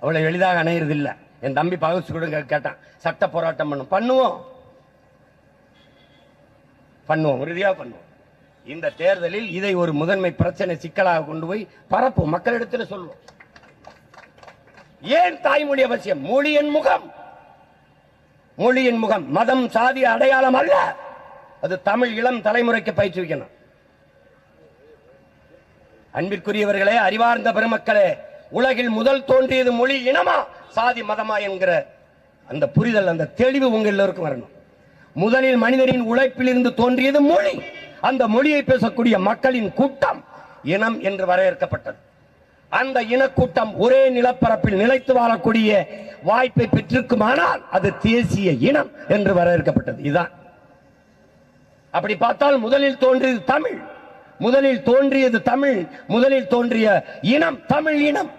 அவ்வளவு எளிதாக அணையிறது இல்ல. என் தம்பி பகவத் கூட கேட்டான், சட்ட போராட்டம் பண்ணுவோம், உறுதியா பண்ணுவோம். இந்த தேர்தலில் இதை ஒரு முதன்மை பிரச்சனை சிக்கலாக கொண்டு போய் பரப்பும், மக்களிடத்தில் சொல்லுவோம். ஏன் தாய்மொழி அவசியம்? மொழியின் முகம், மதம் சாதி அடையாளம் அல்ல. அது தமிழ் இளம் தலைமுறைக்கு பயிற்றுவிக்கணும். அன்பிற்குரியவர்களே, அறிவார்ந்த பெருமக்களே, உலகில் முதல் தோன்றியது மொழி இனமா சாதி மதமா என்கிற அந்த புரிதல், அந்த தெளிவு உங்க எல்லோருக்கும் வரணும். முதலில் மனிதனின் உழைப்பில் இருந்து தோன்றியது மொழி. அந்த மொழியை பேசக்கூடிய மக்களின் கூட்டம் இனம் என்று வரையறுக்கப்பட்டது. அந்த இனக்கூட்டம் ஒரே நிலப்பரப்பில் நிலைத்து வாழக்கூடிய வாய்ப்பை பெற்றிருக்குமானால் அது தேசிய இனம் என்று வரையறுக்கப்பட்டது. இதுதான். அப்படி பார்த்தால் முதலில் தோன்றியது தமிழ், முதலில் தோன்றிய இனம் தமிழ் இனம்.